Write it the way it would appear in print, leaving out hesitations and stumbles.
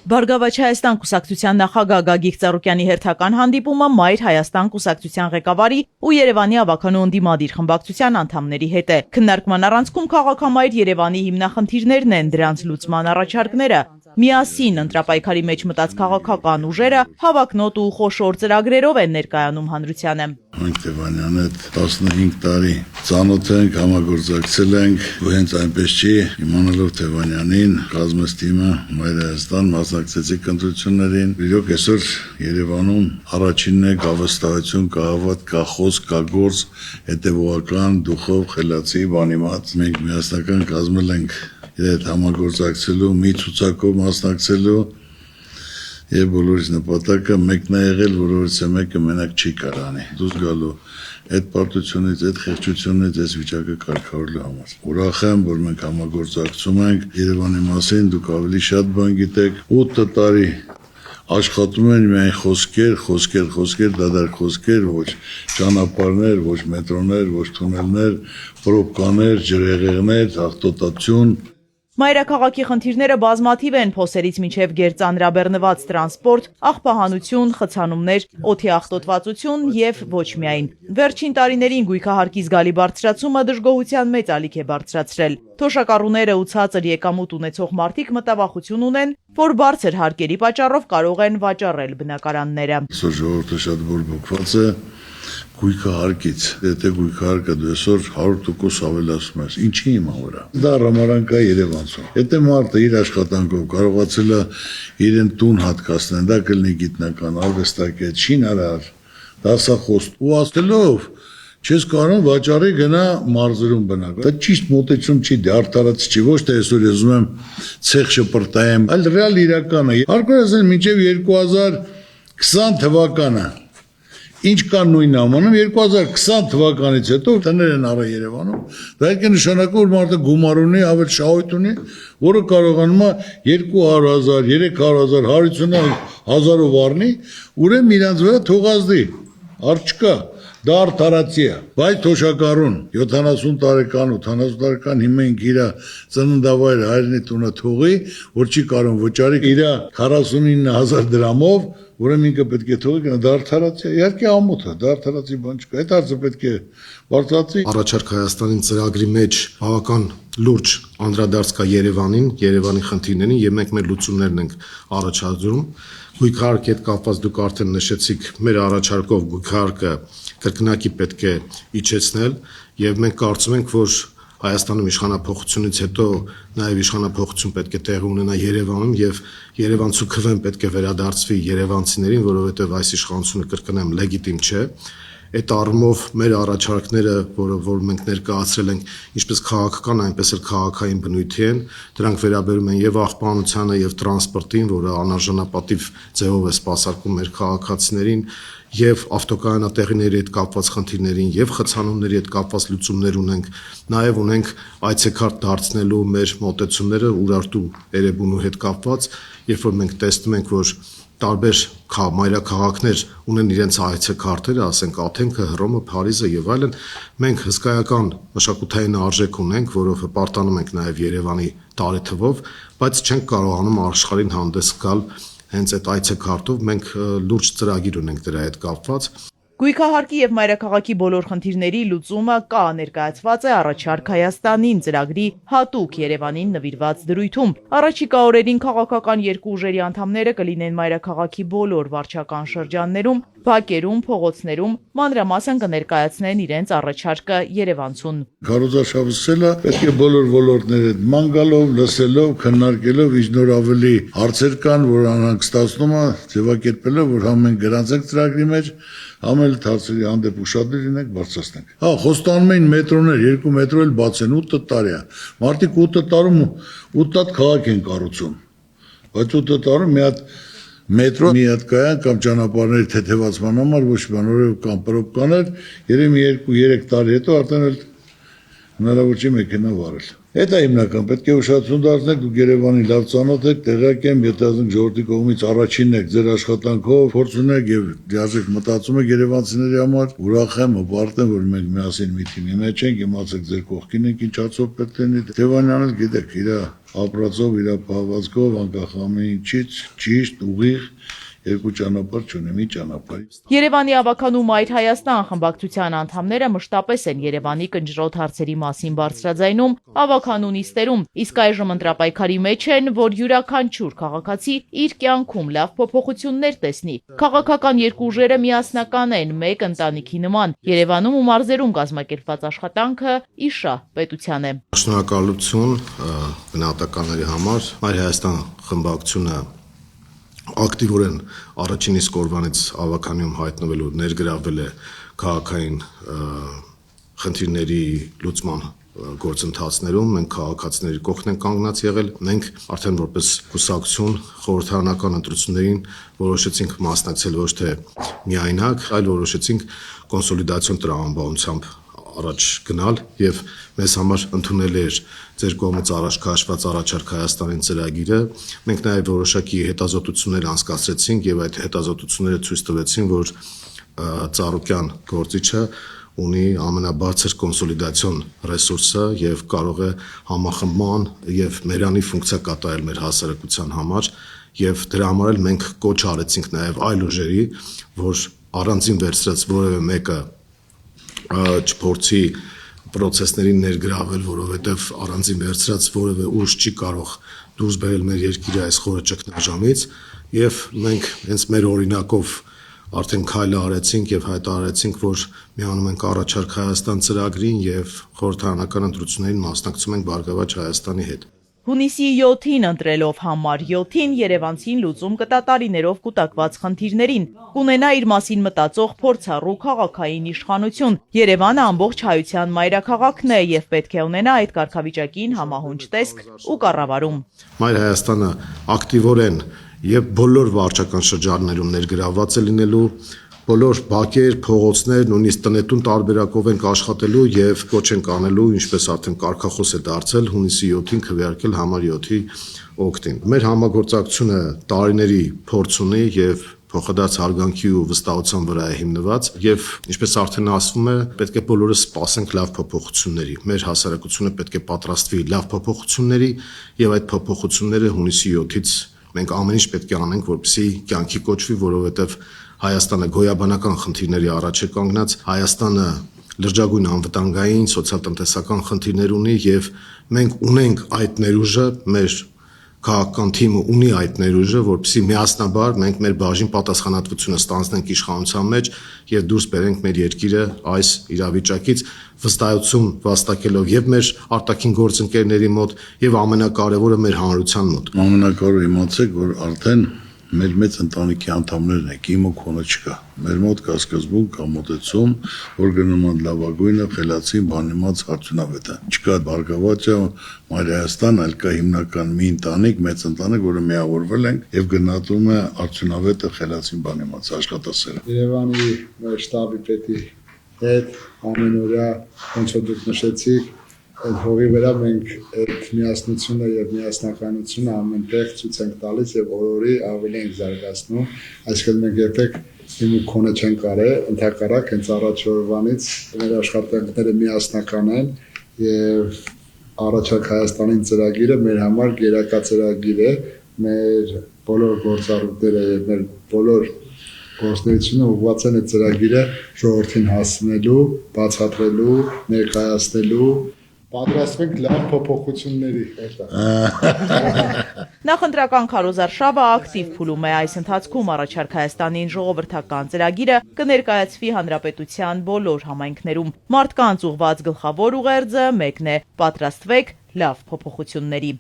Բարգավաճ Հայաստան կուսակցության նախագահ Գագիկ Ծառուկյանի հերթական հանդիպումը Մայր Հայաստան կուսակցության ղեկավարի ու Երևանի ավականու ընդդիմադիր խմբակցության անդամների հետ է։ Քննարկման առանցքում քաղաքամայր Երևանի հիմնախնդիրներն են, դրանց լուծման առաջարկները։ Միասին ընտրապայքարի մեջ մտած քաղաքական ուժերը հավակնոտ ու խոշոր ծրագրերով են ներկայանում հանրությանը։ Մենք Թևանյանի հետ 15 տարի ծանոթ ենք, համագործակցել ենք, ու հենց այնպես չի, իմանալով Թևանյանին, կազմեց թիմը Մայր Հայաստան, մասնակցեցի ընտրություններին։ Իրոք այսօր Երևանում առաջինն է կա վստահություն, կա հավատ, կա խոսք, կա գործ, հետևողական, դուխով, խելացի, բանիմաց։ Մենք միասնական կազմել ենք իր հետ համագործակցելու, մի ցուցակով մասնակցելու եւ բոլորիս նպատակը մեկն է եղել, որովհետեւ մեկը մենակ չի կարանի դուրս գալու այդ պարտությունից, այդ խեղճությունից, այս վիճակը կարգավորելու համար։ Ուրախ եմ, որ մենք համագործակցում ենք Երևանի մասին, դուք ավելի շատ բան գիտեք։ 8 տարի աշխատում են միայն խոսքեր, դադար խոսքեր, ոչ ճանապարհներ, ոչ մետրոներ, ոչ թունելներ, պրոբկաներ, ջրհեղեղներ, հաղթոտություն։ Մայրաքաղաքի խնդիրները բազմաթիվ են, փոսերից մինչև գերծանրաբեռնված տրանսպորտ, աղբահանություն, խցանումներ, օդի աղտոտվածություն եւ ոչ միայն։ Վերջին տարիներին գույքահարկի զգալի բարձրացումը դժգոհության մեծ ալիք է բարձրացրել։ Թոշակառուները ու ցածր եկամուտ ունեցող մարդիկ մտավախություն ունեն, որ բարձր հարկերի պատճառով կարող են վաճառել բնակարանները։ Այսօր ժողովուրդը շատ բորբոքված է գույքահարկից, եթե գույքահարկը դու այսօր 100% ավելացում ես, ինչի հիմա վրա։ Դա ռամարանքա Երևանցում։ Եթե մարդը իր աշխատանքով կարողացել է իրեն տուն հատկացնել, դա կլինի գիտնական, արվեստագետ, շինարար, դասախոս, ու ասելով չես կարող վաճառի գնա մարզերում բնակ։ Դա ճիշտ մոտեցում չի, դա արդարացի չի, ոչ թե այսօր ես ուզում եմ ցեխ շպրտայեմ, այլ ռեալ իրականը։ Հարկորեն մինչև 2020 թվականը ինչ կան նույն ամանում 2020 թվականից հետո տներ են առա Երևանում, դա այդ նշանակում որ մարդը գումար ունի, ավել շահույթ ունի, որը կարողանում է 200,000, 300,000, 150,000-ով առնի, ուրեմն իրանց վրա թողազդի, առ չկա, դա արդարացի է, բայց թոշակառուն 70 տարեկան, 80 տարեկան հիմա ինք իր ծննդավայրը հայրենի տունը թողի, որ չի կարող վճարի իր 49,000 դրամով, ուրեմն ինքը պետք է թողի գնա, դա արդարացի է, իհարկե ամոթ է, դա արդարացի բան չկա, այդ հարցը պետք է բարձրացի։ Առաջարկ Հայաստանին ծրագրի մեջ բավական լուրջ անդրադարձ կա Երևանին, Երևանի խնդիրներին եւ մենք մեր լուծումներն ենք առաջադրում։ Գույքահարկի հետ կապված դուք արդեն նշեցիք, մեր առաջարկով գույքահարկը կրկնակի պետք է իջեցնել եւ մենք կարծում ենք, որ Հայաստանում իշխանափոխությունից հետո նաև իշխանափոխություն պետք է տեղի ունենա Երևանում եւ Երևանցու քվեն պետք է վերադարձվի երևանցիներին, որովհետեւ այս իշխանությունը կրկնեմ լեգիտիմ չէ։ Այդ առումով մեր առաջարկները, որ մենք ներկայացրել ենք, ինչպես քաղաքական, այնպես էլ քաղաքային բնույթի են, դրանք վերաբերում են եւ աղբանությանը եւ տրանսպորտին, որը անարժանապատիվ ձևով է սպասարկում մեր քաղաքացիներին, եւ ավտոկայանատեղիների հետ կապված խնդիրներին եւ խցանումների հետ կապված լուծումներ ունենք, նաեւ ունենք այցեքարտ դարձնելու մեր մոտեցումները Ուրարտու Էրեբունու հետ կապված, երբ որ մենք տեսնում ենք, որ տարբեր մայրաքաղաքներ ունեն իրենց այցեքարտերը, ասենք Աթենքը, Հռոմը, Փարիզը եւ այլն, մենք հսկայական մշակութային արժեք ունենք, որով հպարտանում ենք նաեւ Երևանի տարեթվով, բայց չենք կարողանում աշխարհին հանդես գալ հենց այդ այցեքարտով, մենք լուրջ ծրագիր ունենք դրա հետ կապված։ Գույքահարկի եւ մայրաքաղաքի բոլոր խնդիրների լուծումը կա ներկայացված է առաջարկ Հայաստանին ծրագրի հատուկ Երևանին նվիրված դրույթում։ Առաջիկա օրերին քաղաքական երկու ուժերի անդամները կլինեն մայրաքաղաքի բոլոր վարչական շրջաններում, բակերում, փողոցներում, մանրամասն կներկայացնեն իրենց առաջարկը Երևանցուն։ Քարոզարշավը պետք է բոլոր ոլորտները ման գալով, լսելով, քննարկելով, իջնոր ավելի հարցեր կան, որ անհանգստացնում է, ձևակերպելով, որ համ մենք գրանցենք ծրագրի մեջ, համ էլ հարցերի հանդեպ ուշադիր լինենք, բարձրացնենք։ Հա, խոստանում էին մետրոներ, 2 մետրո էլ բաց են 8 տարի է։ Մարդիկ 8 տարում 8 հատ քաղաք են կառուցում։ Բայց 8 տարում մի հատ մետրո, մի հատ կայան կամ ճանապարհների թեթևացման համար ոչ բան, որով կամ պրոբկաներ, երևի 2-3 տարի հետո արդեն էլ Հնարավոր չի մեքենա վարել։ Դա հիմնական, պետք է ուշադրություն դարձնեք, դուք Երևանի լավ ծանոթ եք, տեղյակ եմ, եթե ասենք ժողովրդի կողմից առաջինն եք ձեր աշխատանքով, փորձ ունեք եւ դիաժեք մտածում եք երևանցիների համար, ուրախ եմ, հպարտ եմ, որ մենք միասին մի թիմի մեջ ենք, իմացեք ձեր կողքին եք, ինչ ածով պետք է լինի։ Տևանյանն էլ գիտեք, իր ապրածով, իր փաղվածքով, անկախ ամենից ճիշտ, ուղիղ երկու ճանապարհ չունի, մի ճանապարհ։ Երևանի ավականու Մայր Հայաստան խմբակցության անդամները մշտապես են Երևանի կնճռոտ հարցերի մասին բարձրաձայնում ավականու նիստերում, իսկ այժմ ընտրապայքարի մեջ են, որ յուրաքանչյուր քաղաքացի իր կյանքում լավ փոփոխություններ տեսնի։ Քաղաքական երկու ուժերը միասնական են, մեկ ընտանիքի նման։ Երևանում ու մարզերում կազմակերպված աշխատանքը իշա պետության է։ Շնորհակալություն գնահատականների համար։ Մայր Հայաստան խմբակցությունը ակտիվորեն առաջին իսկ օրվանից ավականիում հայտնվելու ներգրավել է քաղաքային խնդիրների լուծման գործընթացներում, մենք քաղաքացիների կողքն ենք կանգնած եղել, մենք արդեն որպես կուսակցություն խորհրդարանական ընտրություններին որոշեցինք մասնակցել ոչ թե միայնակ, այլ որոշեցինք կոնսոլիդացիոն տրամաբանությամբ առաջ գնալ եւ մեզ համար ընդունել էր ձեր կողմից առաջ քաշված առաջարկ Հայաստանին ծրագիրը։ Մենք նաեւ որոշակի հետազոտություններ անցկացրեցինք եւ այդ հետազոտությունները ցույց տվեցին, որ Ծառուկյան գործիչը ունի ամենաբարձր կոնսոլիդացիոն ռեսուրսը եւ կարող է համախմբման եւ մերանի ֆունկցիա կատարել մեր հասարակության համար եւ դրա համար էլ մենք կոչ արեցինք նաեւ այլ ուժերի, որ առանձին վերցրած որևէ մեկը չփորձի պրոցեսներին ներգրավել, որովհետև առանձին վերցրած որևէ ուժ չի կարող դուրս բերել մեր երկիրը այս խորը ճգնաժամից եւ մենք հենց մեր օրինակով արդեն քայլ արեցինք եւ հայտարարեցինք, որ միանում ենք առաջարկ Հայաստան ծրագրին եւ խորհրդարանական ընտրություններին մասնակցում ենք Բարգավաճ Հայաստանի հետ։ Հունիսի 7-ին ընտրելով համար 7-ին Երևանցին լուծում կտա տարիներով կուտակված խնդիրներին, կունենա իր մասին մտածող փորձառու քաղաքային իշխանություն։ Երևանը ամբողջ հայության մայրաքաղաքն է եւ պետք է ունենա այդ կարգավիճակին համահունչ տեսք ու կառավարում։ Մայր Հայաստանը ակտիվորեն եւ բոլոր վարչական շրջաններում ներգրավված է լինելու, բոլոր բակեր, փողոցներ, նույնիսկ տնետուն տարբերակով ենք աշխատելու եւ կոչ ենք անելու, ինչպես արդեն կարգախոս է դարձել հունիսի 7-ին քվեարկել համար 7-ի օգտին։ Մեր համագործակցությունը տարիների փորձ ունի եւ փոխադարձ հարգանքի ու վստահության վրա է հիմնված եւ ինչպես արդեն ասվում է, պետք է բոլորը սպասենք լավ փոփոխությունների։ Մեր հասարակությունը պետք է պատրաստվի լավ փոփոխությունների եւ այդ փոփոխությունները հունիսի 7-ից մենք ամեն ինչ պետք է անենք, որպեսզի կյանքի կոչվի, որովհետեւ Հայաստանը գոյաբանական խնդիրների առաջ է կանգնած, Հայաստանը լրջագույն անվտանգային, սոցիալ-տնտեսական խնդիրներ ունի եւ մենք ունենք այդ ներուժը, մեր քաղաքական թիմը ունի այդ ներուժը, որպեսզի միասնաբար մենք մեր բաժին պատասխանատվությունը ստանձնենք իշխանության մեջ եւ դուրս բերենք մեր երկիրը այս իրավիճակից վստահություն վաստակելով եւ մեր արտաքին գործընկերների մոտ եւ ամենակարևորը մեր հանրության մոտ։ Ամենակարևորը իմացեք, որ արդեն մեր մեծ ընտանիքի անդամներն եք, իմ ու քոնը չկա։ Մեր մոտ կա սկզբում կա մոտեցում, որ գնում են լավագույնը, խելացին, բանիմաց արդյունավետը։ Չկա Բարգավաճը, Մայր Հայաստան, այլ կա հիմնական մի ընտանիք, մեծ ընտանիք, որը միավորվել ենք եւ գնահատում է արդյունավետը, խելացին, բանիմաց աշխատասերը։ Երևանի մեր շտաբի պետի հետ ամենօրյա ոնց որ դուք նշեցիք, այդ հողի վրա մենք այդ միասնությունը եւ միասնականությունը ամենտեղ ցույց ենք տալիս եւ օրորի ավելի ենք զարգացնում, այսինքն մենք երբեք իմ ու քոնը չենք արել, ընդհակառակ հենց առաջ օրվանից մեր աշխատանքները միասնական են եւ առաջարկ Հայաստանին ծրագիրը մեր համար գերակա ծրագիր է, մեր բոլոր գործառույթները եւ մեր բոլոր գործունեությունը ուղղված են այդ ծրագիրը ժողովրդին հասցնելու, բացատրելու, ներկայացնելու պատրաստվենք լավ փոփոխությունների հետո։ Նախընտրական քարոզարշավը ակտիվ փուլում է այս ընթացքում առաջարկ Հայաստանին ժողովրդական ծրագիրը կներկայացվի հանրապետության բոլոր համայնքներում։ Մարդկանց ուղղված գլխավոր ուղերձը մեկն է՝ պատրաստվեք լավ փոփոխությունների։